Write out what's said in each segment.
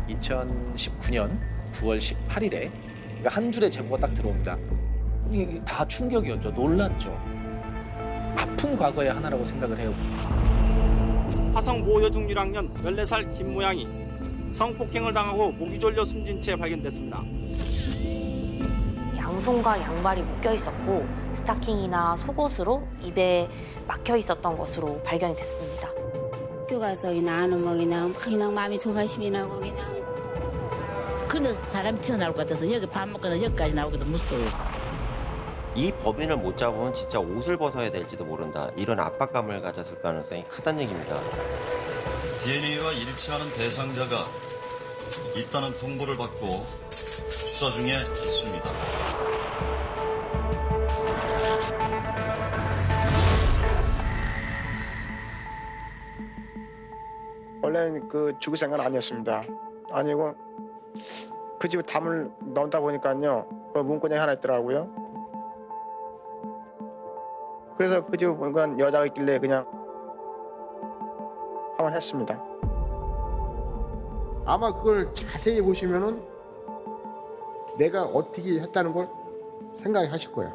2019년 9월 18일에 한 줄의 제보가 딱 들어옵니다. 이게 다 충격이었죠. 놀랐죠. 아픈 과거의 하나라고 생각을 해요. 화성 모 여중 1학년 14살 김모양이 성폭행을 당하고 목이 졸려 숨진 채 발견됐습니다. 양손과 양발이 묶여 있었고 스타킹이나 속옷으로 입에 막혀 있었던 것으로 발견이 됐습니다. 학교 가서 나는 뭐 그냥 마음이 조바심이 나고 그냥. 그래서 사람 튀어나올 것 같아서 여기 밥 먹거나 여기까지 나오기도 무서워요. 이 범인을 못 잡으면 진짜 옷을 벗어야 될지도 모른다. 이런 압박감을 가졌을 가능성이 크다는 얘기입니다. DNA와 일치하는 대상자가 있다는 통보를 받고 수사 중에 있습니다. 원래는 그 죽을 생각은 아니었습니다. 아니고 그 집에 담을 넣다 보니까요, 그 문구장이 하나 있더라고요. 그래서 그 집에 보니까 여자가 있길래 그냥 한번 했습니다. 아마 그걸 자세히 보시면은 내가 어떻게 했다는 걸 생각하실 거예요.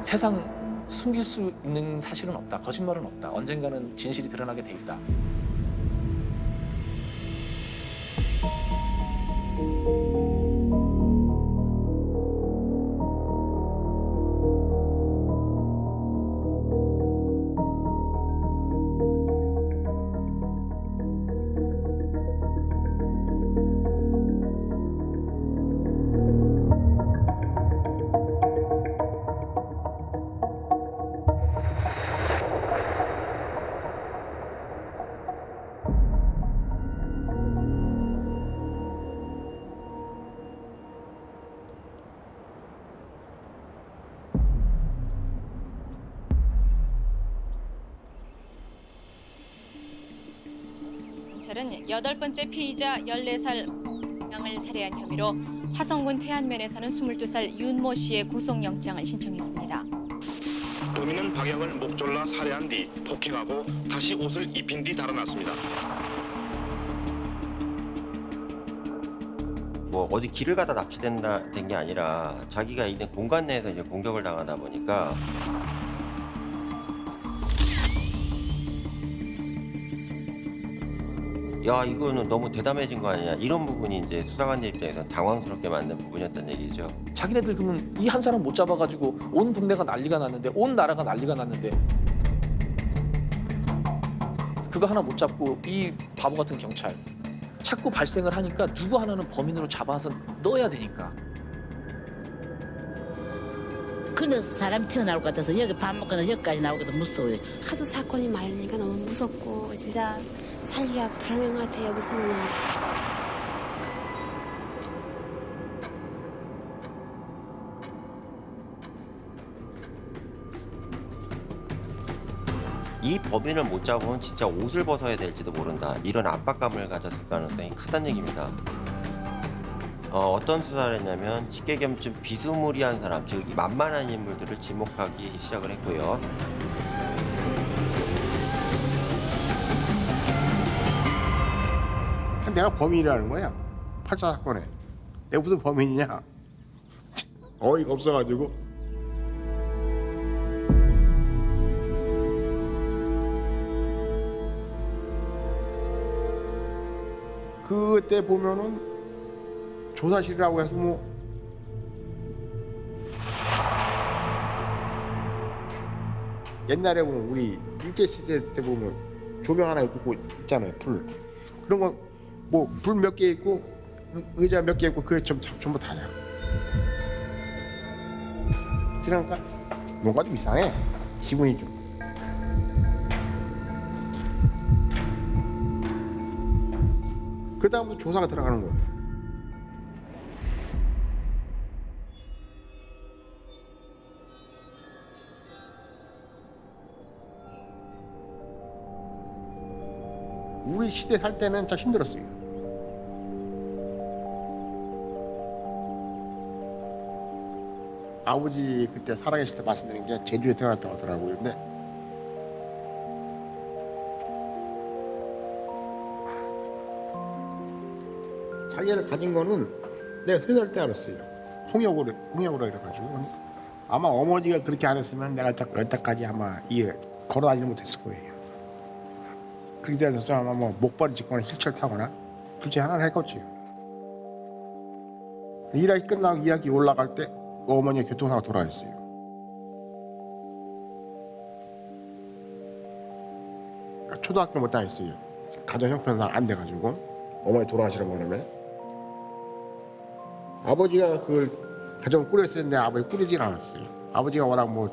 세상 숨길 수 있는 사실은 없다. 거짓말은 없다. 언젠가는 진실이 드러나게 돼 있다. 경찰은 8번째 피의자 14살 양을 살해한 혐의로 화성군 태안면에 사는 22살 윤모 씨의 구속영장을 신청했습니다. 범인은 박양을 목 졸라 살해한 뒤 폭행하고 다시 옷을 입힌 뒤 달아났습니다. 뭐 어디 길을 가다 납치된 게 아니라 자기가 있는 공간 내에서 이제 공격을 당하다 보니까 야 이거는 너무 대담해진 거 아니냐 이런 부분이 이제 수사관들 입장에서 당황스럽게 만든 부분이었던 얘기죠. 자기네들 그러면 이 한 사람 못 잡아가지고 온 동네가 난리가 났는데, 온 나라가 난리가 났는데, 그거 하나 못 잡고 이 바보 같은 경찰 자꾸 발생을 하니까 누구 하나는 범인으로 잡아서 넣어야 되니까. 그래서 사람 튀어나올 것 같아서 여기 밥 먹거나 여기까지 나오기도 무서워요. 하도 사건이 많으니까 너무 무섭고 진짜 살기가 불안한 것 같아요, 여기서는. 이 범인을 못 잡으면 진짜 옷을 벗어야 될지도 모른다. 이런 압박감을 가졌을 가능성이 크다는 얘기입니다. 어떤 수사를 했냐면 쉽게 얘기하면 좀 비스무리한 사람, 즉 만만한 인물들을 지목하기 시작을 했고요. 내가 범인이라는 거야. 8.4 사건에. 내가 무슨 범인이냐. 어이가 없어가지고. 그때 보면은 조사실이라고 해서 뭐 옛날에 보면 우리 일제시대 때 보면 조명 하나 있고 있잖아요. 불. 그런 거 뭐 불 몇 개 있고 의자 몇 개 있고 그게 전부 다야. 그러니까 뭔가 좀 이상해. 기분이 좀. 그 다음부터 조사가 들어가는 거예요. 우리 시대 살 때는 참 힘들었어요. 아버지 그때 살아계실 때 말씀드린 게 제주에 태어났다고 하더라고요. 근데 가게를 가진 거는 내가 3살 때 알았어요. 홍역으로 이래가지고 아마 어머니가 그렇게 안 했으면 내가 여태까지 아마 이게 걸어다니지 못했을 거예요. 그렇게 돼서 아마 뭐 목발을 짚거나 휠체어 타거나 둘 중에 하나를 했겠지요. 일하기 끝나고 이야기 올라갈 때 어머니가 교통사고 돌아가셨어요. 초등학교 못 다녔어요. 가정 형편상 안 돼가지고 어머니 돌아가시는 바람에 아버지가 그걸 가정 꾸렸었는데 아버지 꾸리질 않았어요. 아버지가 워낙 뭐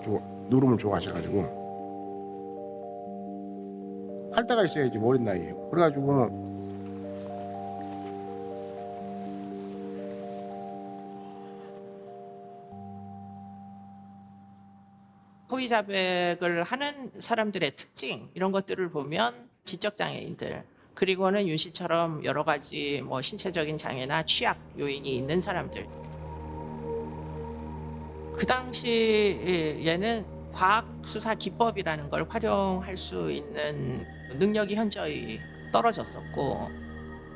노름을 좋아하셔가지고 할 때가 있어야지 어린 나이에. 그래가지고 허위 자백을 하는 사람들의 특징 이런 것들을 보면 지적 장애인들 그리고는 윤 씨처럼 여러 가지 뭐 신체적인 장애나 취약 요인이 있는 사람들. 그 당시에는 과학 수사 기법이라는 걸 활용할 수 있는 능력이 현저히 떨어졌었고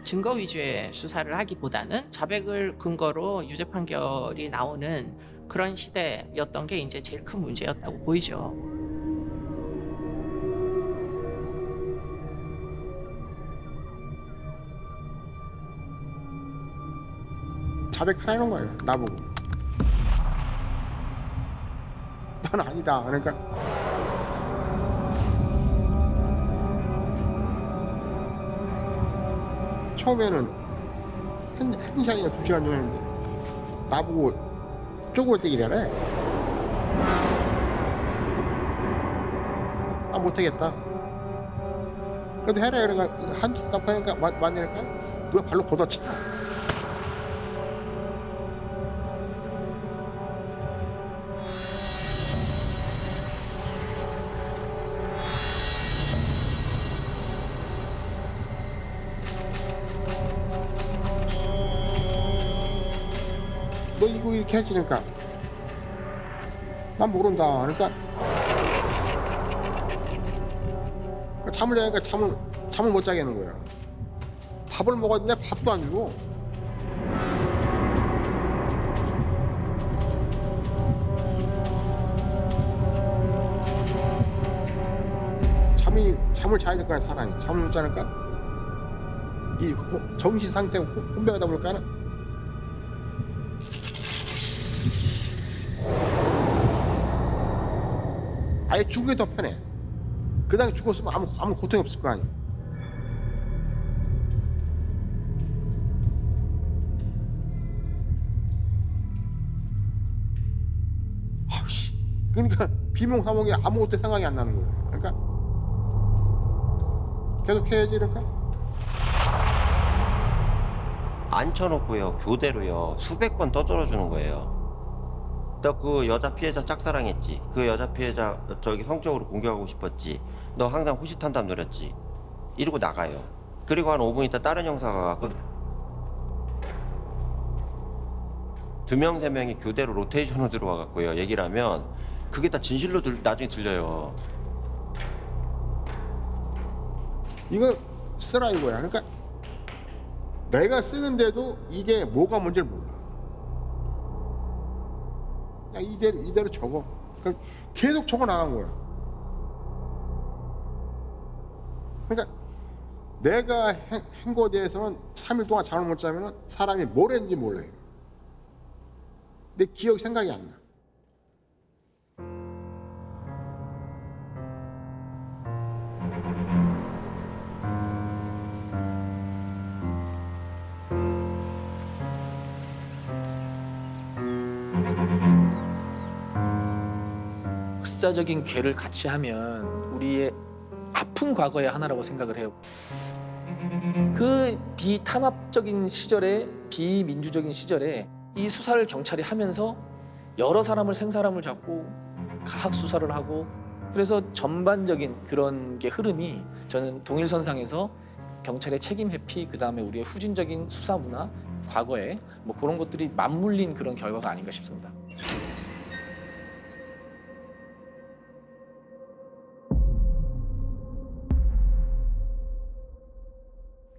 증거 위주의 수사를 하기보다는 자백을 근거로 유죄 판결이 나오는 그런 시대였던 게 이제 제일 큰 문제였다고 보이죠. 자백하라는 거예요. 나보고. 난 아니다. 그러니까 처음에는 한 시간이나 2시간 정도 했는데 나보고 쪼그러뜨기를 해. 아 못하겠다. 그래도 해라. 그러니까 한두 깜빡하니까 맞으니까 누가 발로 걷어차. 너 이거 이렇게 하시니까 난 모른다. 그러니까 잠을 자니까 잠을 못 자게 하는 거야. 밥을 먹었는데 밥도 안 주고. 잠을 자야 될 거야 사람이. 잠을 못 자니까 이 정신 상태가 혼배하다 보니까는. 아예 죽은 게 더 편해. 그 당시 죽었으면 아무 고통이 없을 거 아니야. 아우씨. 그러니까 비몽사몽이 아무것도 생각이 안 나는 거야. 그러니까 계속 해야지. 그러니까 앉혀놓고요 교대로요 수백 번 떠들어 주는 거예요. 너 그 여자 피해자 짝사랑했지. 그 여자 피해자 저기 성적으로 공격하고 싶었지. 너 항상 호시탐탐 노렸지. 이러고 나가요. 그리고 한 5분 있다 다른 형사가 2명 3명이 교대로 로테이션으로 들어와 갖고요 얘기를 하면 그게 다 진실로 나중에 들려요. 이거 쓰라 이거야. 그러니까 내가 쓰는데도 이게 뭐가 뭔지를 몰라. 그냥 이대로 적어. 그러니까 계속 적어 나간 거야. 그러니까 내가 한 거에 대해서는 3일 동안 잠을 못 자면 사람이 뭘 했는지 몰라요. 내 기억이 생각이 안 나. 역사적인 괴를 같이 하면 우리의 아픈 과거의 하나라고 생각을 해요. 그 비탄압적인 시절에, 비민주적인 시절에 이 수사를 경찰이 하면서 여러 사람을 생사람을 잡고 가학 수사를 하고, 그래서 전반적인 그런 게 흐름이 저는 동일선상에서 경찰의 책임 회피, 그 다음에 우리의 후진적인 수사 문화, 과거에 뭐 그런 것들이 맞물린 그런 결과가 아닌가 싶습니다.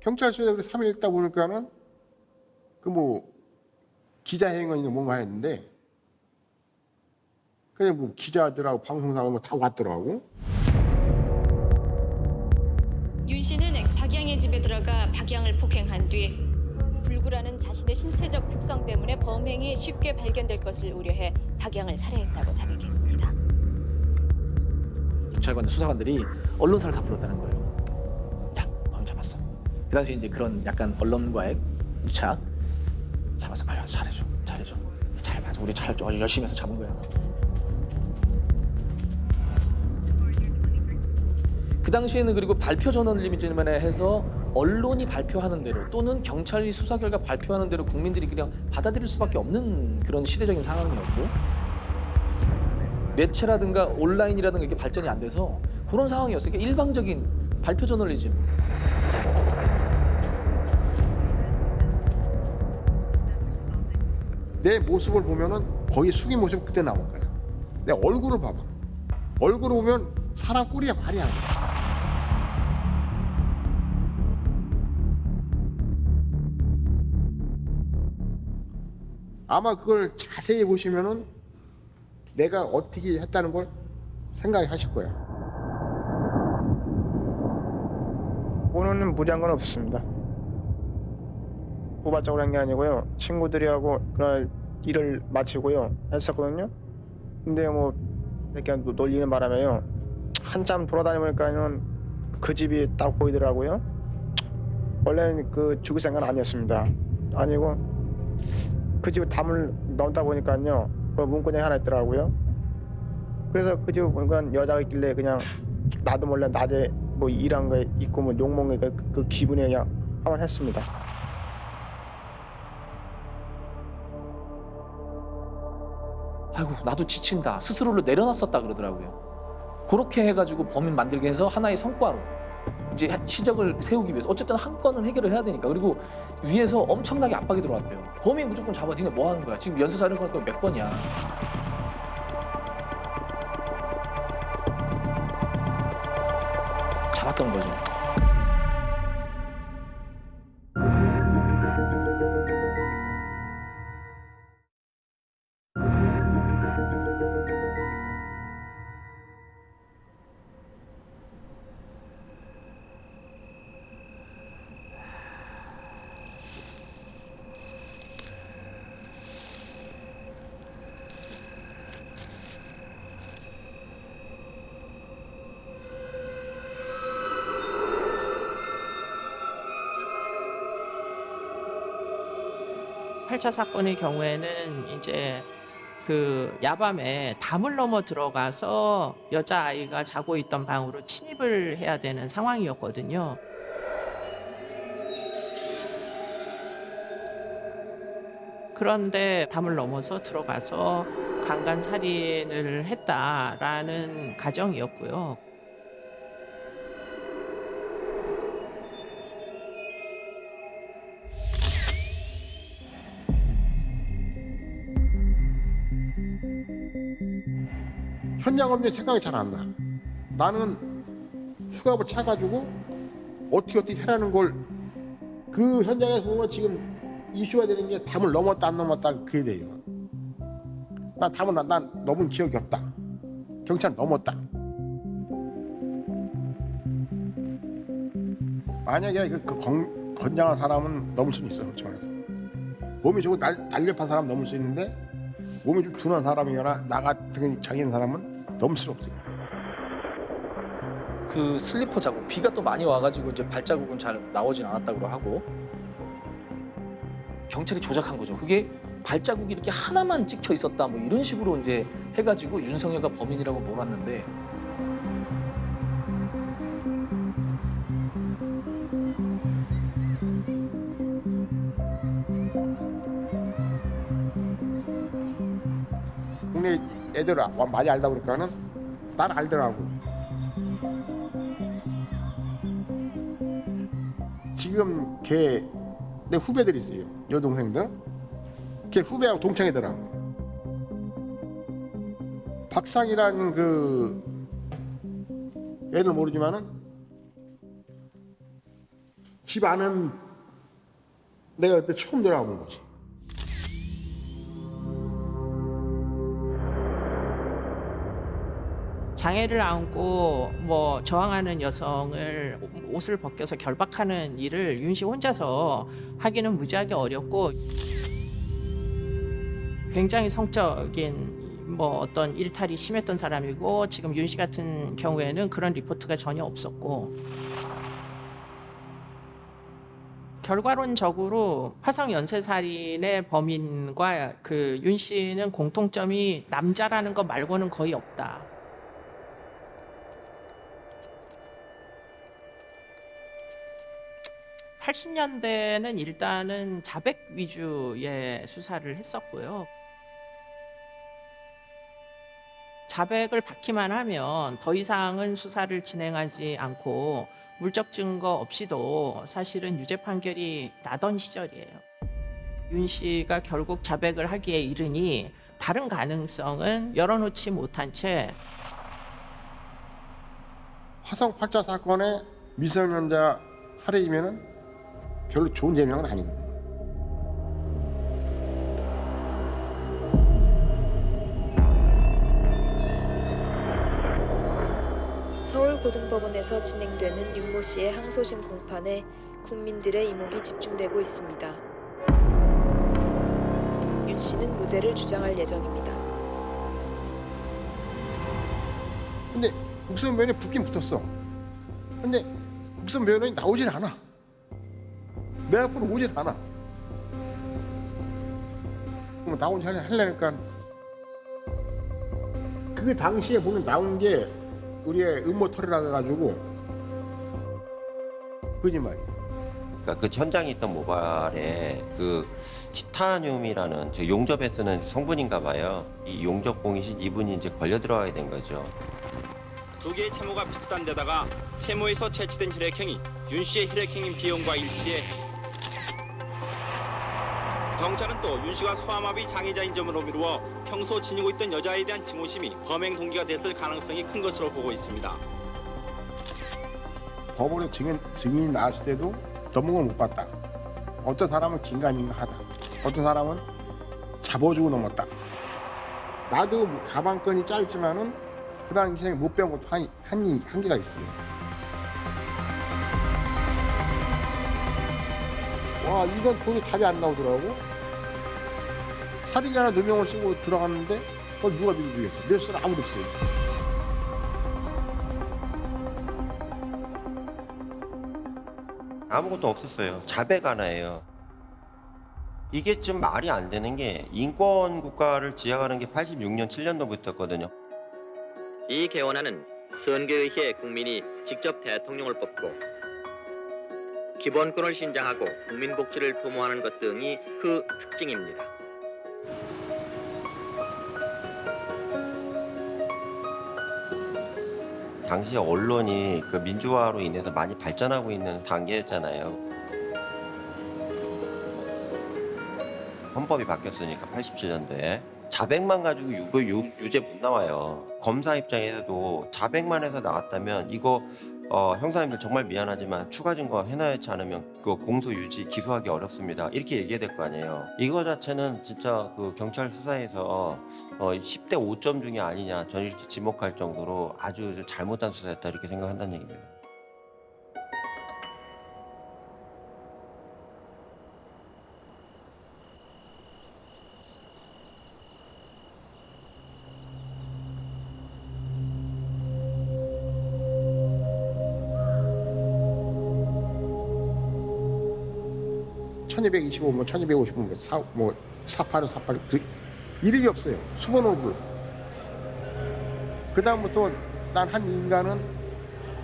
경찰서에 3일 있다 보니까는 그 뭐 기자회견이 뭔가 했는데 그냥 뭐 기자들하고 방송사하고 다 왔더라고. 윤 씨는 박양의 집에 들어가 박양을 폭행한 뒤 불구라는 자신의 신체적 특성 때문에 범행이 쉽게 발견될 것을 우려해 박양을 살해했다고 자백했습니다. 경찰관 수사관들이 언론사를 다 불렀다는 거예요. 야, 범인 잡았어. 그 당시 이제 그런 약간 언론과의 유착. 잡았어, 빨리 와서 잘해줘. 잘 봐줘. 우리 잘 열심히 해서 잡은 거야. 그 당시에는 그리고 발표 저널리즘에 해서 언론이 발표하는 대로 또는 경찰이 수사 결과 발표하는 대로 국민들이 그냥 받아들일 수밖에 없는 그런 시대적인 상황이었고, 매체라든가 온라인이라든가 이게 발전이 안 돼서 그런 상황이었어요. 그러니까 일방적인 발표 저널리즘. 내 모습을 보면은 거의 숙인 모습 그때 나올 거야. 내 얼굴을 봐봐. 얼굴을 보면 사람 꼴이야 말이 아니야. 아마 그걸 자세히 보시면은 내가 어떻게 했다는 걸 생각하실 거야. 오늘은 무리한 건 없었습니다. 우발적으로 한 게 아니고요. 친구들이하고 그날 일을 마치고요 했었거든요. 근데 뭐 이렇게 놀리는 바람에요. 한참 돌아다니니까는 그 집이 딱 보이더라고요. 원래는 그 죽을 생각은 아니었습니다. 아니고 그 집에 담을 넣다 보니까요. 그 문구장이 하나 있더라고요. 그래서 그 집을 보니까 여자가 있길래 그냥 나도 몰래 낮에 뭐 일한 거 있고 뭐 욕먹는 그 기분에 그냥 한번 했습니다. 아이고 나도 지친다. 스스로를 내려놨었다 그러더라고요. 그렇게 해가지고 범인 만들게 해서 하나의 성과로 이제 시적을 세우기 위해서 어쨌든 한 건은 해결을 해야 되니까. 그리고 위에서 엄청나게 압박이 들어왔대요. 범인 무조건 잡아. 니네 뭐 하는 거야? 지금 연쇄살인 거니까 몇 건이야? 잡았던 거죠. 팔 차 사건의 경우에는 이제 그 야밤에 담을 넘어 들어가서 여자아이가 자고 있던 방으로 침입을 해야 되는 상황이었거든요. 그런데 담을 넘어서 들어가서 강간살인을 했다라는 가정이었고요. 현장 없는 생각이 잘 안 나. 나는 휴가를 차가지고 어떻게 해라는 걸 그 현장에서 보면 지금 이슈가 되는 게 담을 넘었다 안 넘었다 그게 돼요. 난 담을 난 넘은 기억이 없다. 경찰 넘었다. 만약에 그 건장한 사람은 넘을 수는 있어. 그렇지 말해서 몸이 좋고 날렵한 사람 넘을 수 있는데 몸이 좀 둔한 사람이거나 나 같은 장애인 사람은 넘을 수 없어요. 그 슬리퍼 자국, 비가 또 많이 와가지고 이제 발자국은 잘 나오진 않았다고 하고 경찰이 조작한 거죠. 그게 발자국이 이렇게 하나만 찍혀 있었다 뭐 이런 식으로 이제 해가지고 윤석열가 범인이라고 몰았는데 동네 애들 많이 알다 보니까는 난 알더라고. 지금 걔 내 후배들 있어요. 여동생들. 걔 후배하고 동창이더라고. 박상이라는 그 애를 모르지만은 집 아는 내가 그때 처음 들어가 본 거지. 장애를 안고 뭐 저항하는 여성을 옷을 벗겨서 결박하는 일을 윤 씨 혼자서 하기는 무지하게 어렵고 굉장히 성적인 뭐 어떤 일탈이 심했던 사람이고 지금 윤 씨 같은 경우에는 그런 리포트가 전혀 없었고 결과론적으로 화성 연쇄살인의 범인과 그 윤 씨는 공통점이 남자라는 것 말고는 거의 없다. 80년대는 일단은 자백 위주의 수사를 했었고요. 자백을 받기만 하면 더 이상은 수사를 진행하지 않고 물적 증거 없이도 사실은 유죄 판결이 나던 시절이에요. 윤 씨가 결국 자백을 하기에 이르니 다른 가능성은 열어놓지 못한 채 화성 8자 사건의 미성년자 살해이면은 별로 좋은 제명은 아니거든. 서울고등법원에서 진행되는 윤모 씨의 항소심 공판에 국민들의 이목이 집중되고 있습니다. 윤 씨는 무죄를 주장할 예정입니다. 근데 국선 면에 붙긴 붙었어. 근데 국선 면허이 나오질 않아. 내 앞으로 오질 않아. 그럼 나오지 하려니까 그 당시에 보면 나온 게 우리의 음모털이라 해가지고 거짓말이야. 그러니까 그 현장에 있던 모발에 그 티타늄이라는 저 용접에 쓰는 성분인가 봐요. 이 용접공이신 이분이 이제 걸려 들어가게 된 거죠. 두 개의 채모가 비슷한 데다가 채모에서 채취된 혈액형이 윤 씨의 혈액형인 B형과 일치해 경찰은 또 윤 씨가 소아마비 장애자인 점으로 미루어 평소 지니고 있던 여자에 대한 증오심이 범행 동기가 됐을 가능성이 큰 것으로 보고 있습니다. 법원에 증인이 나왔을 때도 넘은 걸 못 봤다. 어떤 사람은 긴가민가하다. 어떤 사람은 잡아주고 넘었다. 나도 가방끈이 짧지만은 그 당시에 못 배운 것도 한계가 있어요. 와, 이건 돈이 답이 안 나오더라고. 살인자나 누명을 쓰고 들어갔는데 그걸 누가 믿어주겠어? 몇 사람 아무도 없어요. 아무것도 없었어요. 자백 하나예요. 이게 좀 말이 안 되는 게 인권 국가를 지향하는 게 86년 7년도부터였거든요. 이 개헌안은 선거에 의해 국민이 직접 대통령을 뽑고 기본권을 신장하고 국민 복지를 도모하는 것 등이 그 특징입니다. 당시 언론이 그 민주화로 인해서 많이 발전하고 있는 단계였잖아요. 헌법이 바뀌었으니까 87년도에 자백만 가지고 유죄 못 나와요. 검사 입장에서도 자백만 해서 나왔다면 이거 형사님들 정말 미안하지만 추가 증거 해놔야지 않으면 그 공소 유지 기소하기 어렵습니다. 이렇게 얘기해야 될 거 아니에요. 이거 자체는 진짜 그 경찰 수사에서 10대 5점 중에 아니냐 저는 이렇게 지목할 정도로 아주 잘못한 수사였다 이렇게 생각한다는 얘기예요. (1225번) (1250번) 뭐 482 그 이름이 없어요. 수번호를 불러. 그 다음부터 난 한 인간은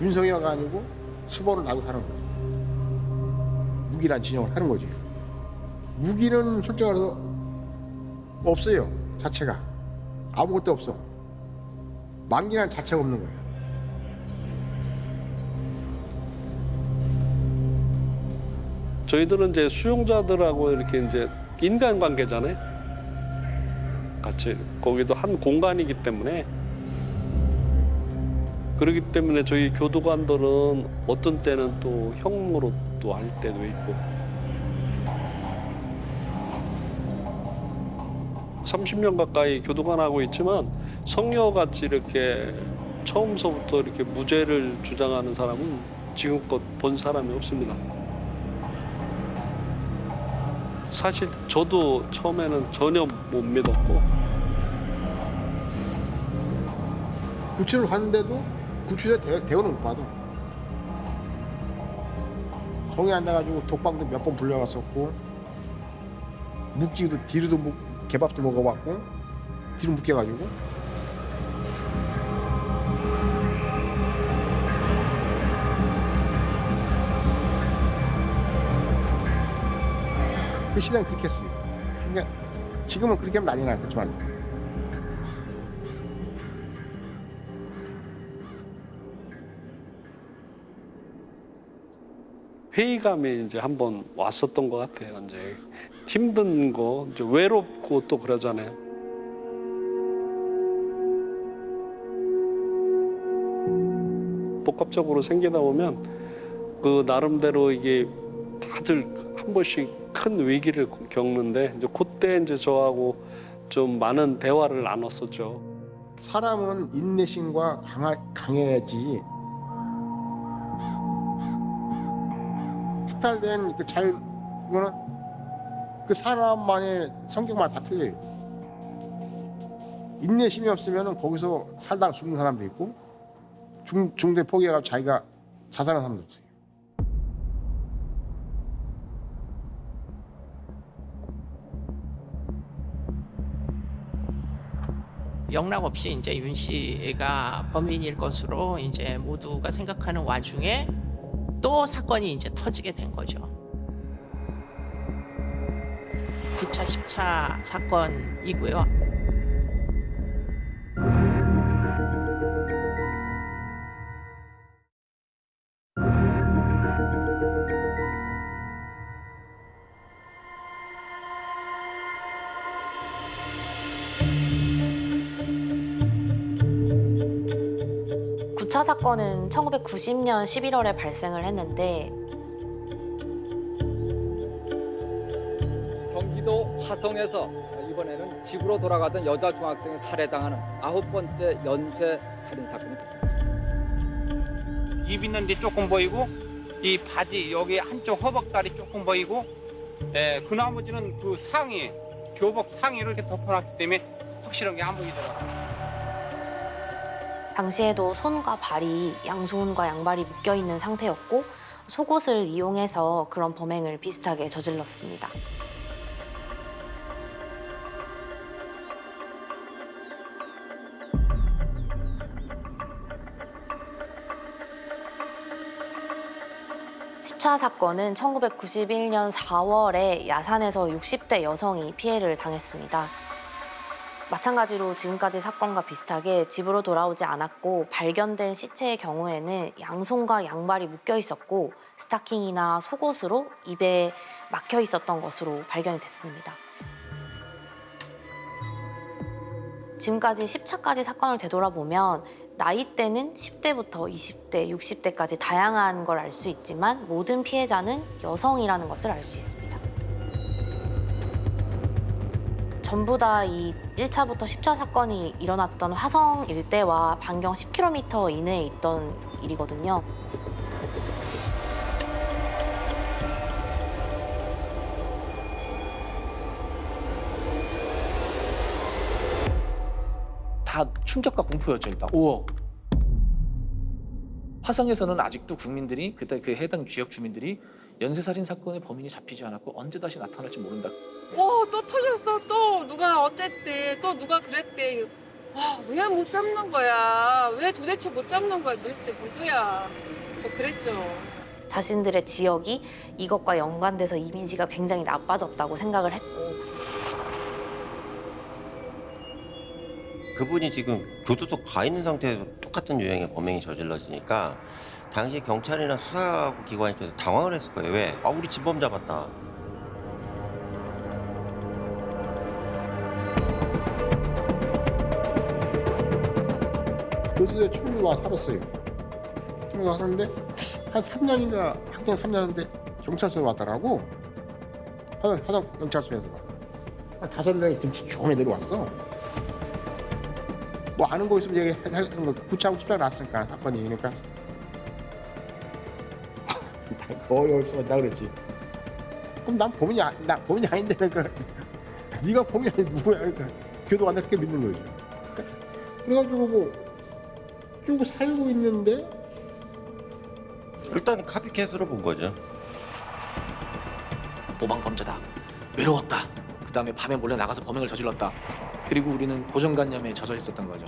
윤석열가 아니고 수번을 나고 사는 거예요. 무기란 진영을 하는 거지. 무기는 솔직히 말해서 없어요. 자체가 아무것도 없어. 만기란 자체가 없는 거예요. 저희들은 이제 수용자들하고 이렇게 이제 인간관계잖아요. 같이 거기도 한 공간이기 때문에 그렇기 때문에 저희 교도관들은 어떤 때는 또 형으로 또 할 때도 있고 30년 가까이 교도관하고 있지만 성녀같이 이렇게 처음서부터 이렇게 무죄를 주장하는 사람은 지금껏 본 사람이 없습니다. 사실 저도 처음에는 전혀 못 믿었고 구치를 갔는데도 구치에 대우는 못 받아. 성이 안 나가지고 독방도 몇 번 불려갔었고 묵지도 뒤로도 개밥도 먹어봤고 뒤로 묶여가지고 그 시대는 그렇게 했어요. 그러니까 지금은 그렇게 하면 난리 나요. 그렇지만 회의감이 이제 한번 왔었던 것 같아요. 이제 힘든 거, 이제 외롭고 또 그러잖아요. 복합적으로 생기다 보면 그 나름대로 이게 다들 한 번씩 큰 위기를 겪는데 이제 그때 이제 저하고 좀 많은 대화를 나눴었죠. 사람은 인내심과 강해야지. 학살된 그 자유 이거는 그 사람만의 성격마다 다 틀려요. 인내심이 없으면 거기서 살다가 죽는 사람도 있고 중도에 포기해가지고 자기가 자살한 사람도 있어요. 영락 없이 이제 윤 씨가 범인일 것으로 이제 모두가 생각하는 와중에 또 사건이 이제 터지게 된 거죠. 9차, 10차 사건이고요. 차 사건은 1990년 11월에 발생을 했는데 경기도 화성에서 이번에는 집으로 돌아가던 여자 중학생이 살해당하는 9번째 연쇄 살인 사건이 발생했습니다. 입 있는 데 조금 보이고 이 바지 여기 한쪽 허벅다리 조금 보이고 그 나머지는 그 상의 교복 상의를 이렇게 덮어놨기 때문에 확실한 게 안 보이더라고요. 당시에도 손과 발이 양손과 양발이 묶여 있는 상태였고 속옷을 이용해서 그런 범행을 비슷하게 저질렀습니다. 차 사건은 1991년 4월에 야산에서 60대 여성이 피해를 당했습니다. 마찬가지로 지금까지 사건과 비슷하게 집으로 돌아오지 않았고 발견된 시체의 경우에는 양손과 양발이 묶여 있었고 스타킹이나 속옷으로 입에 막혀 있었던 것으로 발견이 됐습니다. 지금까지 10차까지 사건을 되돌아보면 나이대는 10대부터 20대, 60대까지 다양한 걸 알 수 있지만 모든 피해자는 여성이라는 것을 알 수 있습니다. 전부 다 이 1차부터 10차 사건이 일어났던 화성 일대와 반경 10km 이내에 있던 일이거든요. 다 충격과 공포였죠. 일단 5억. 화성에서는 아직도 국민들이 그때 그 해당 지역 주민들이 연쇄살인 사건의 범인이 잡히지 않았고 언제 다시 나타날지 모른다. 또 터졌어. 또 누가 어쨌대. 또 누가 그랬대. 왜 못 잡는 거야? 왜 도대체 못 잡는 거야? 도대체 누구야? 그랬죠. 자신들의 지역이 이것과 연관돼서 이미지가 굉장히 나빠졌다고 생각을 했고 그분이 지금 교도소 가 있는 상태에도 똑같은 유형의 범행이 저질러지니까 당시 경찰이나 수사기관이 당황을 했을 거예요. 왜? 우리 진범 잡았다. 교도소에 처음 와 살았어요. 처음 와 살았는데 한 3년인가 학년 3년인데 경찰서에 왔더라고. 화성 경찰서에서. 한 5명이 등치 좋은 애들이 왔어. 뭐 아는 거 있으면 얘기하는 거 구치하고 집장 났으니까 사건이. 그러니까 거의 없어다 그랬지. 그럼 난 범인이 아닌데 그러니까 네가 범인이 아니 누구야? 그러니까 교도관을 그렇게 믿는 거지. 그래가지고 뭐 쭉 살고 있는데 일단 카피캣으로 본 거죠. 모방 범죄다. 외로웠다. 그 다음에 밤에 몰래 나가서 범행을 저질렀다. 그리고 우리는 고정관념에 젖어 있었던 거죠.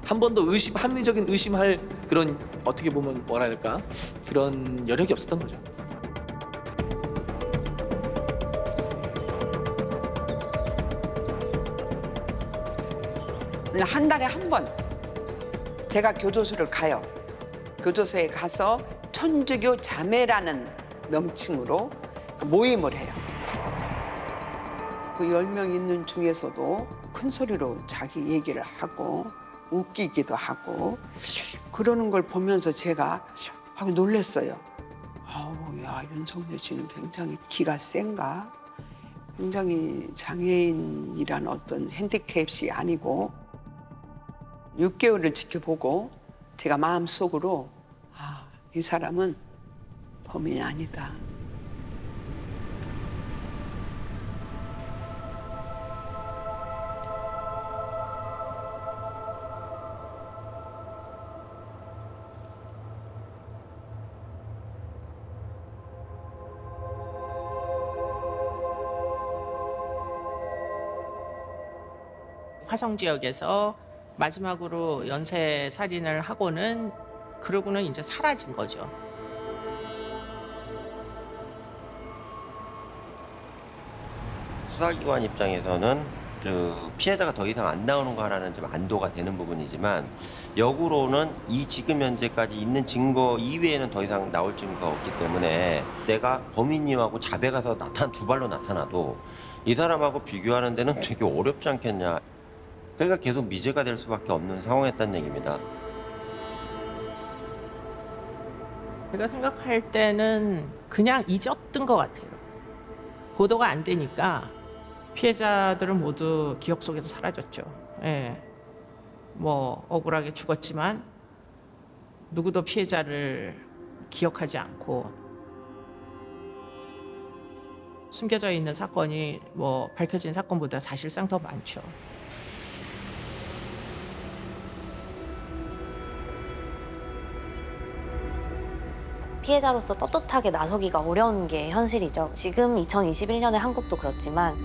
한 번 더 합리적인 의심할 그런 어떻게 보면 뭐라 해야 될까? 그런 여력이 없었던 거죠. 한 달에 한 번 제가 교도소를 가요. 교도소에 가서 천주교 자매라는 명칭으로 모임을 해요. 그 10명 있는 중에서도 큰 소리로 자기 얘기를 하고 웃기기도 하고 그러는 걸 보면서 제가 놀랐어요. 아우, 야, 윤석열 씨는 굉장히 기가 센가? 굉장히 장애인이란 어떤 핸디캡이 아니고 6개월을 지켜보고 제가 마음속으로 이 사람은 범인이 아니다. 화성 지역에서 마지막으로 연쇄 살인을 하고는 그러고는 이제 사라진 거죠. 수사기관 입장에서는 그 피해자가 더 이상 안 나오는 거 하나는 좀 안도가 되는 부분이지만 역으로는 이 지금 현재까지 있는 증거 이외에는 더 이상 나올 증거가 없기 때문에 내가 범인이하고 잡에 가서 두 발로 나타나도 이 사람하고 비교하는 데는 되게 어렵지 않겠냐. 그러니까 계속 미제가 될 수밖에 없는 상황이었다는 얘기입니다. 제가 생각할 때는 그냥 잊었던 것 같아요. 보도가 안 되니까 피해자들은 모두 기억 속에서 사라졌죠. 예. 뭐 억울하게 죽었지만 누구도 피해자를 기억하지 않고 숨겨져 있는 사건이 뭐 밝혀진 사건보다 사실상 더 많죠. 피해자로서 떳떳하게 나서기가 어려운 게 현실이죠. 지금 2021년의 한국도 그렇지만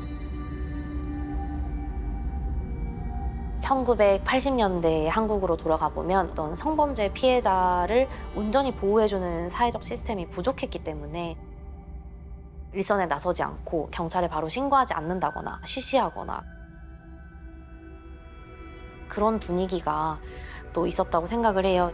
1980년대의 한국으로 돌아가 보면 어떤 성범죄 피해자를 온전히 보호해주는 사회적 시스템이 부족했기 때문에 일선에 나서지 않고 경찰에 바로 신고하지 않는다거나 쉬쉬하거나 그런 분위기가 또 있었다고 생각을 해요.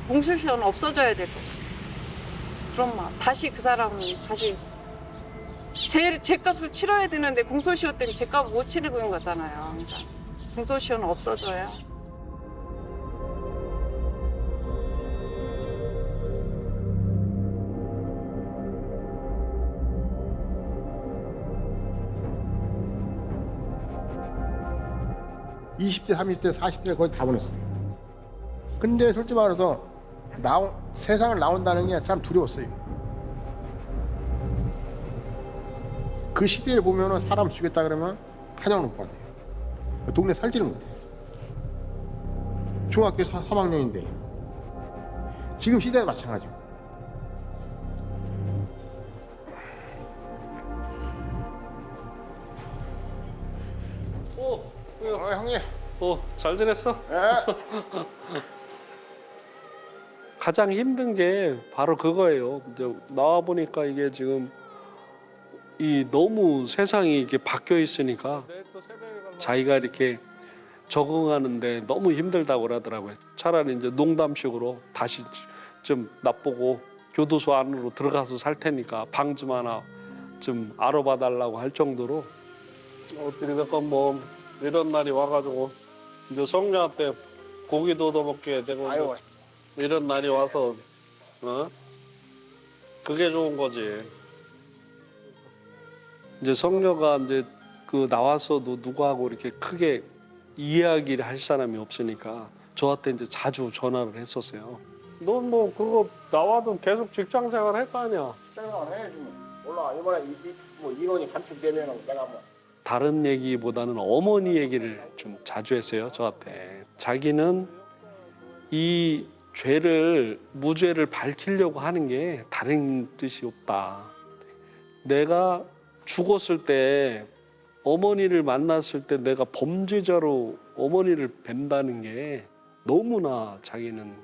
공소시효는 없어져야 되고 그럼 막 다시 그 사람은 다시 제 값을 치러야 되는데 공소시효 때문에 제 값을 못 치르고 있는 거잖아요. 그러니까 공소시효는 없어져야. (20대) (30대) (40대를) 거의 다 보냈어요. 근데 솔직히 말해서 세상을 나온다는 게 참 두려웠어요. 그 시대를 보면은 사람 죽였다 그러면 한양을 못 받아요. 동네 살지를 못해요. 중학교 3학년인데 지금 시대는 마찬가지고. 형님. 잘 지냈어? 네. 가장 힘든 게 바로 그거예요. 이제 나와 보니까 이게 지금 너무 세상이 이게 바뀌어 있으니까 자기가 이렇게 적응하는데 너무 힘들다고 그러더라고요. 차라리 이제 농담식으로 다시 좀 나보고 교도소 안으로 들어가서 살 테니까 방 좀 하나 좀 알아봐달라고 할 정도로 어찌됐건 뭐 이런 날이 와가지고 이제 성녀한테 고기도 얻어먹게 되고 이런 날이 와서 그게 좋은 거지. 이제 성녀가 이제 그 나왔어도 누구하고 이렇게 크게 이야기를 할 사람이 없으니까 저한테 이제 자주 전화를 했었어요. 넌 뭐 그거 나와도 계속 직장 생활 할 거 아니야. 생각을 해야지. 몰라 이번에 뭐 인원이 감축되면 내가 뭐. 다른 얘기보다는 어머니 얘기를 좀 자주 했어요, 저한테. 자기는 이 죄를, 무죄를 밝히려고 하는 게 다른 뜻이 없다. 내가 죽었을 때 어머니를 만났을 때 내가 범죄자로 어머니를 뵌다는 게 너무나 자기는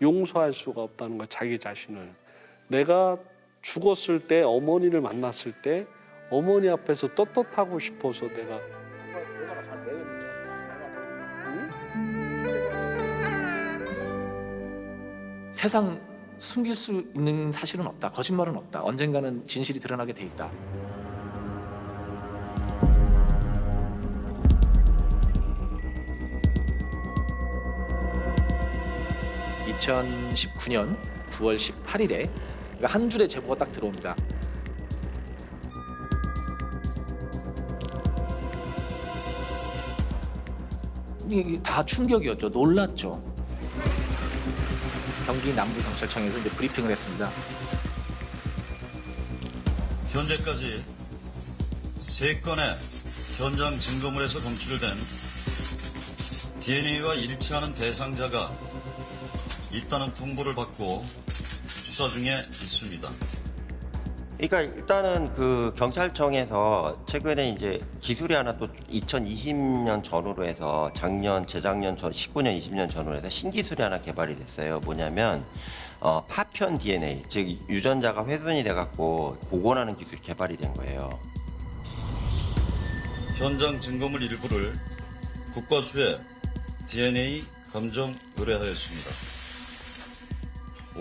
용서할 수가 없다는 거야, 자기 자신을. 내가 죽었을 때 어머니를 만났을 때 어머니 앞에서 떳떳하고 싶어서 내가 세상 숨길 수 있는 사실은 없다. 거짓말은 없다. 언젠가는 진실이 드러나게 돼 있다. (2019년 9월 18일에) 한 줄의 제보가 딱 들어옵니다. 이게 다 충격이었죠. 놀랐죠. 경기 남부경찰청에서 이제 브리핑을 했습니다. 현재까지 3건의 현장 증거물에서 검출된 DNA와 일치하는 대상자가 있다는 통보를 받고 수사 중에 있습니다. 그러니까 일단은 그 경찰청에서 최근에 이제 기술이 하나 또 2020년 전후로 해서 작년, 재작년, 19년, 20년 전후로 해서 신기술이 하나 개발이 됐어요. 뭐냐면 파편 DNA, 즉 유전자가 훼손이 돼갖고 복원하는 기술이 개발이 된 거예요. 현장 증거물 일부를 국과수에 DNA 감정 의뢰하였습니다.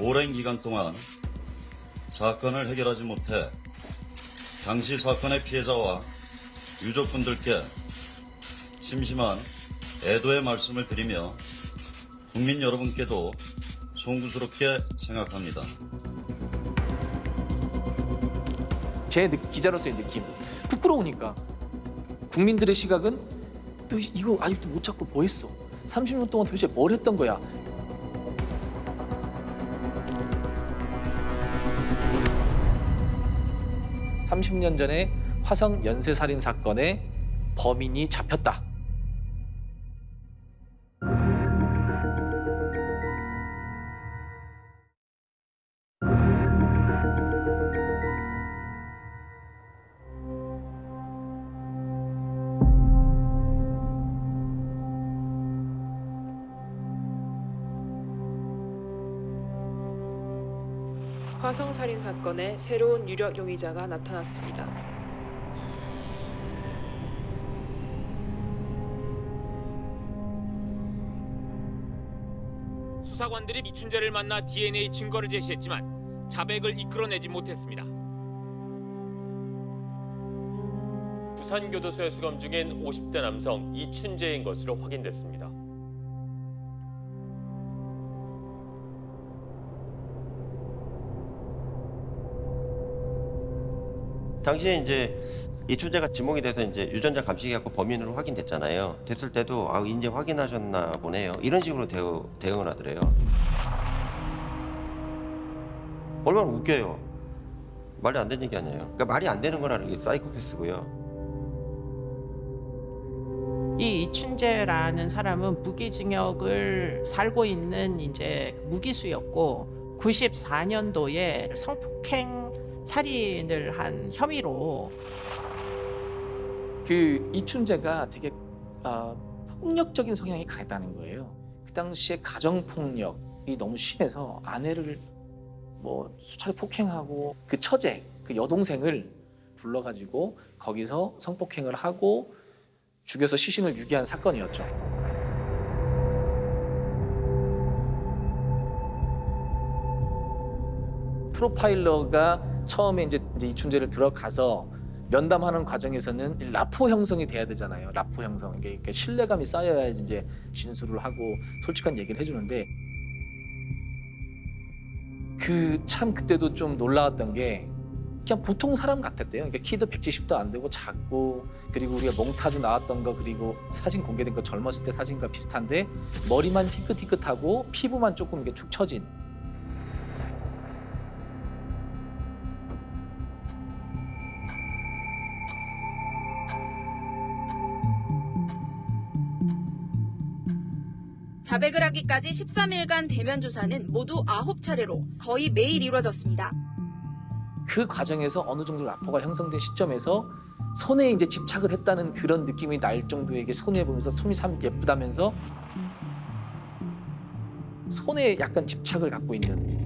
오랜 기간 동안 사건을 해결하지 못해 당시 사건의 피해자와 유족분들께 심심한 애도의 말씀을 드리며 국민 여러분께도 송구스럽게 생각합니다. 제 기자로서의 느낌, 부끄러우니까. 국민들의 시각은 너 이거 아직도 못 찾고 뭐 했어? 30년 동안 도대체 뭘 했던 거야? (30년) 전에 화성 연쇄살인 사건의 범인이 잡혔다. 화성 살인 사건에 새로운 유력 용의자가 나타났습니다. 수사관들이 이춘재를 만나 DNA 증거를 제시했지만 자백을 이끌어내지 못했습니다. 부산교도소에 수감 중인 50대 남성 이춘재인 것으로 확인됐습니다. 당시에 이제 이춘재가 지목이 돼서 이제 유전자 감식해갖고 범인으로 확인됐잖아요. 됐을 때도 이제 확인하셨나 보네요. 이런 식으로 대응을 하더래요. 얼마나 웃겨요. 말이 안 되는 얘기 아니에요. 그러니까 말이 안 되는 거라는 게 사이코패스고요. 이 이춘재라는 사람은 무기징역을 살고 있는 이제 무기수였고 94년도에 성폭행 살인을 한 혐의로 그 이춘재가 되게 폭력적인 성향이 강했다는 거예요. 그 당시에 가정폭력이 너무 심해서 아내를 뭐 수차례 폭행하고 그 처제, 그 여동생을 불러가지고 거기서 성폭행을 하고 죽여서 시신을 유기한 사건이었죠. 프로파일러가 처음에 이제 이춘재를 들어가서 면담하는 과정에서는 라포 형성이 돼야 되잖아요. 라포 형성. 이게 이렇게 신뢰감이 쌓여야지 이제 진술을 하고 솔직한 얘기를 해주는데 참 그때도 좀 놀라웠던 게 그냥 보통 사람 같았대요. 그러니까 키도 170도 안 되고 작고 그리고 우리가 몽타주 나왔던 거 그리고 사진 공개된 거 젊었을 때 사진과 비슷한데 머리만 희끗희끗하고 피부만 조금 이렇게 축 처진. 자백을 하기까지 13일간 대면 조사는 모두 9차례로 거의 매일 이루어졌습니다. 그 과정에서 어느 정도 라포가 형성된 시점에서 손에 이제 집착을 했다는 그런 느낌이 날 정도의 손에 보면서 손이 참 예쁘다면서 손에 약간 집착을 갖고 있는.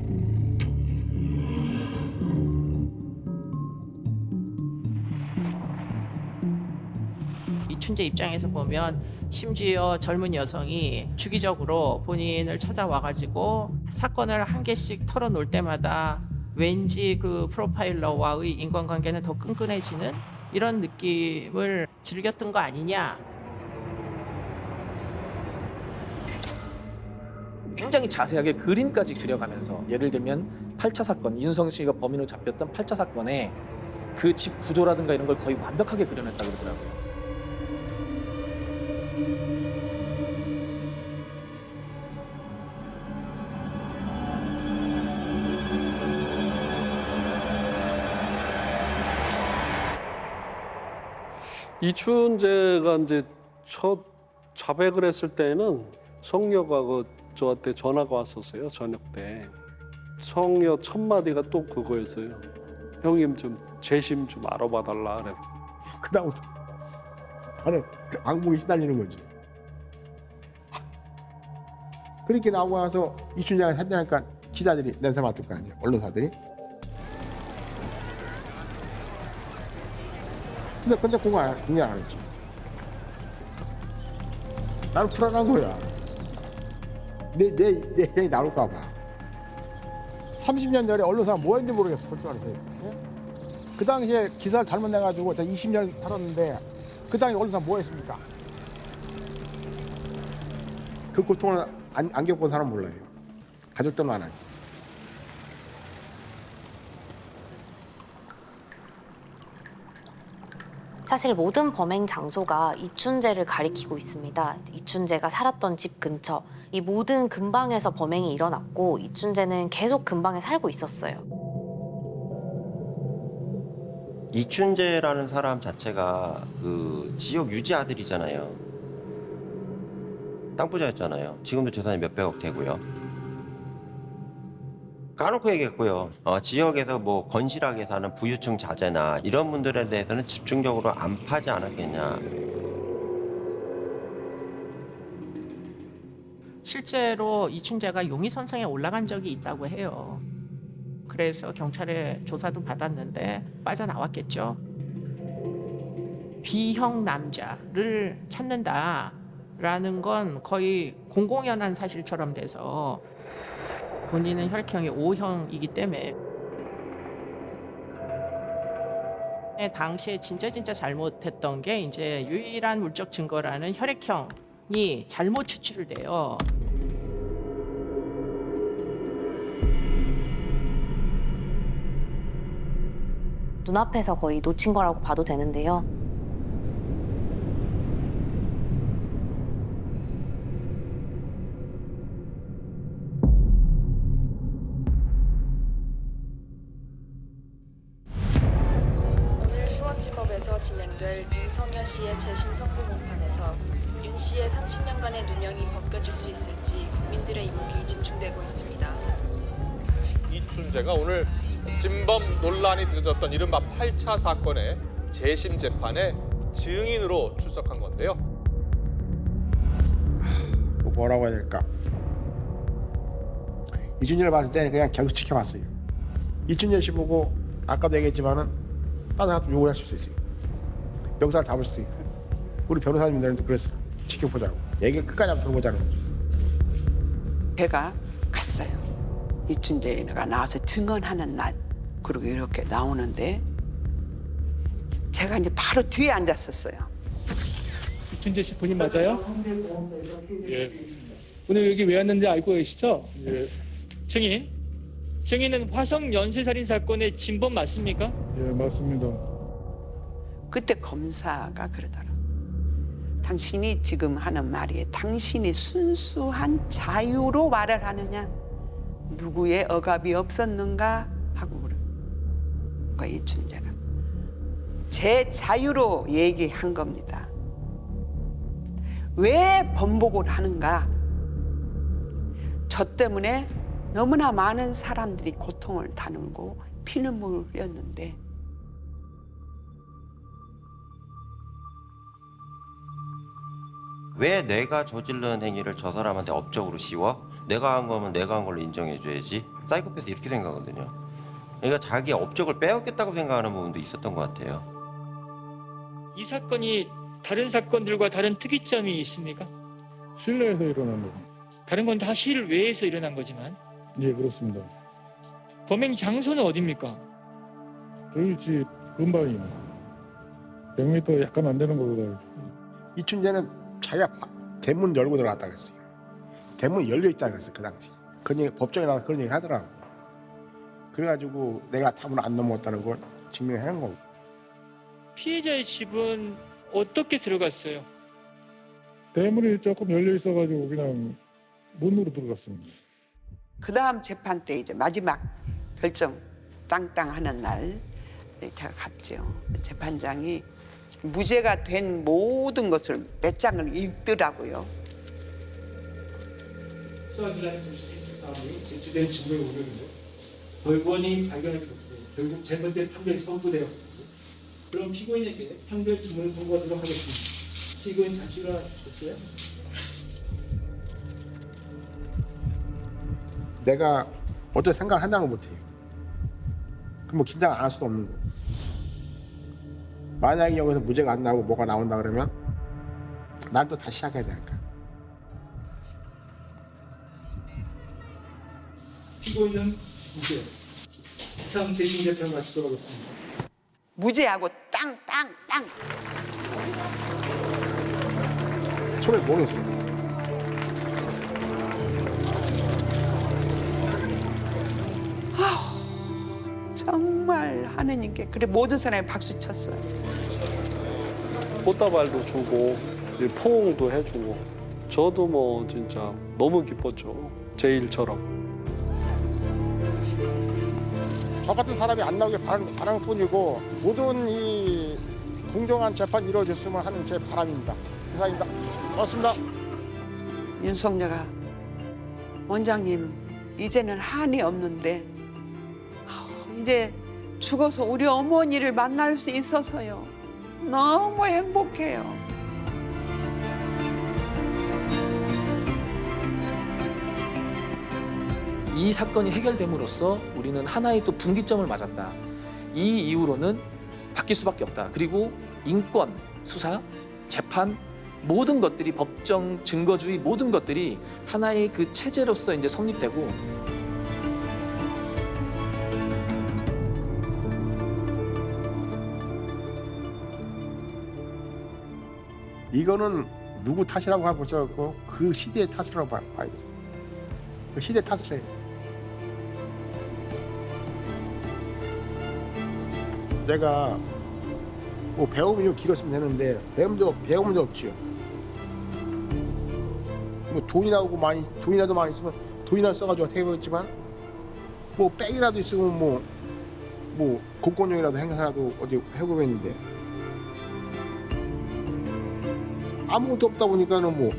이춘재 입장에서 보면 심지어 젊은 여성이 주기적으로 본인을 찾아와가지고 사건을 한 개씩 털어놓을 때마다 왠지 그 프로파일러와의 인간관계는 더 끈끈해지는 이런 느낌을 즐겼던 거 아니냐. 굉장히 자세하게 그림까지 그려가면서 예를 들면 8차 사건, 이윤성 씨가 범인으로 잡혔던 8차 사건에 그 집 구조라든가 이런 걸 거의 완벽하게 그려냈다고 그러더라고요. 이춘재가 이제 첫 자백을 했을 때는 성녀가 저한테 전화가 왔었어요. 저녁 때. 성녀 첫 마디가 또 그거였어요. 형님 좀 재심 좀 알아봐 달라. 그래서 그다음부터 나는 악몽에 시달리는 거지. 그렇게 나오고 나서 이춘재가 했다니까 기자들이 냄새 맡을 거 아니에요. 언론사들이. 근데 공개 안 했지. 나는 불안한 거야. 내 얘기 나올까 봐. 30년 전에 언론사가 뭐 했는지 모르겠어. 솔직히 말해서. 그 당시에 기사를 잘못 내가지고 20년 살았는데 그 당시 언론사 뭐 했습니까? 그 고통을 안 겪은 사람 몰라요. 가족들만 하지. 사실 모든 범행 장소가 이춘재를 가리키고 있습니다. 이춘재가 살았던 집 근처, 이 모든 근방에서 범행이 일어났고 이춘재는 계속 근방에 살고 있었어요. 이춘재라는 사람 자체가 그 지역 유지 아들이잖아요. 땅 부자였잖아요. 지금도 재산이 몇백억 되고요. 까놓고 얘기했고요. 지역에서 뭐 건실하게 사는 부유층 자제나 이런 분들에 대해서는 집중적으로 안 파지 않았겠냐. 실제로 이춘재가 용의선상에 올라간 적이 있다고 해요. 그래서 경찰에 조사도 받았는데 빠져나왔겠죠. B형 남자를 찾는다라는 건 거의 공공연한 사실처럼 돼서 본인은 혈액형이 O형이기 때문에 당시에 진짜 잘못했던 게 이제 유일한 물적 증거라는 혈액형이 잘못 추출돼요. 눈앞에서 거의 놓친 거라고 봐도 되는데요. 오늘 수원지법에서 진행될 윤석열 씨의 재심 선고 공판에서 윤 씨의 30년간의 누명이 벗겨질 수 있을지 국민들의 이목이 집중되고 있습니다. 이춘재가 오늘 진범 논란이 뒤져졌던 이른바 8차 사건의 재심 재판에 증인으로 출석한 건데요. 뭐라고 해야 될까? 이춘재를 봤을 때는 그냥 계속 지켜봤어요. 이춘재 씨 보고 아까도 얘기했지만은 다른 사람 욕을 하실 수 있어요. 명사를 잡을 수도 있고. 우리 변호사님들한테 그랬어요. 지켜보자고. 얘기를 끝까지 한번 들어보자는 거죠. 제가 갔어요. 이춘재가 나와서 증언하는 날 그리고 이렇게 나오는데 제가 이제 바로 뒤에 앉았었어요. 이춘재 씨 본인 맞아요? 예. 오늘 여기 왜 왔는지 알고 계시죠? 예. 증인은 화성 연쇄살인 사건의 진범 맞습니까? 예, 맞습니다. 그때 검사가 그러더라고요. 당신이 지금 하는 말이 당신이 순수한 자유로 말을 하느냐? 누구의 억압이 없었는가? 하고 그래. 그러니까 이춘재가 제 자유로 얘기한 겁니다. 왜 번복을 하는가? 저 때문에 너무나 많은 사람들이 고통을 당하고 피눈물을 흘렸는데 왜 내가 저지른 행위를 저 사람한테 업적으로 씌워? 내가 한 거면 내가 한 걸로 인정해줘야지. 사이코패스 이렇게 생각하거든요. 그러니까 자기 업적을 빼앗겼다고 생각하는 부분도 있었던 것 같아요. 이 사건이 다른 사건들과 다른 특이점이 있습니까? 실내에서 일어난 거. 다른 건 다 실외에서 일어난 거지만 예, 그렇습니다. 범행 장소는 어디입니까? 저희 집 근방입니다. 100m 약간 안 되는 거보다. 이춘재는 자기가 대문 열고 들어갔다 그랬어요. 대문이 열려 있다 그랬어 그 당시. 그 얘기 법정에 나와서 그런 얘기를 하더라고. 그래가지고 내가 탑을 안 넘어갔다는 걸 증명해낸 거고. 피해자의 집은 어떻게 들어갔어요? 대문이 조금 열려 있어가지고 그냥 문으로 들어갔습니다. 그 다음 재판 때 이제 마지막 결정 땅땅하는 날 제가 갔죠. 재판장이 무죄가 된 모든 것을 몇 장을 읽더라고요. 수사기관이 다음에 제출된 증거를 오르는데 법원이 발견하게 됐어요. 결국 제 번째 판결이 선고되었고 그럼 피고인에게 판결 증거를 선고하도록 하겠습니다. 피고인 잠시 일어나 주시겠어요? 내가 어떤 생각을 한다는 걸 못해요. 그럼 뭐 긴장 안 할 수도 없는 거고. 만약에 여기서 무죄가 안 나오고 뭐가 나온다 그러면 난 또 다시 시작해야 되니까. 피고인은 무죄. 이상 재심 재판 마치도록 하겠습니다. 무죄하고 땅땅땅. 처음에 모르겠어요. 정말 하느님께 그래 모든 사람이 박수 쳤어요. 꽃다발도 주고 포옹도 해주고 저도 뭐 진짜 너무 기뻤죠. 제 일처럼. 저 같은 사람이 안 나오길 바라는 뿐이고 모든 이 공정한 재판이 이루어졌으면 하는 제 바람입니다. 이상입니다. 고맙습니다. 윤석열아, 원장님 이제는 한이 없는데 이제 죽어서 우리 어머니를 만날 수 있어서요. 너무 행복해요. 이 사건이 해결됨으로써 우리는 하나의 또 분기점을 맞았다. 이 이후로는 바뀔 수밖에 없다. 그리고 인권, 수사, 재판 모든 것들이 법정 증거주의 모든 것들이 하나의 그 체제로서 이제 성립되고 이거는 누구 탓이라고 할 수 없고 그 시대의 탓이라고 봐야 돼. 그 시대 탓을 해. 내가 뭐 배움이 좀 길었으면 되는데 배움도 없지요. 뭐 돈이라도 많이 있으면 돈이라도 써가지고 어떻게 해보겠지만 뭐 백이라도 있으면 뭐 공권력이라도 행사라도 어디 해보겠는데 아무것도 없다 보니까는 뭐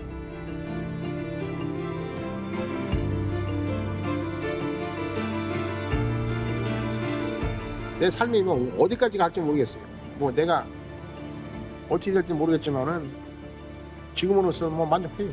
내 삶이 뭐 어디까지 갈지 모르겠어요. 뭐 내가 어떻게 될지 모르겠지만은 지금으로서 뭐 만족해요.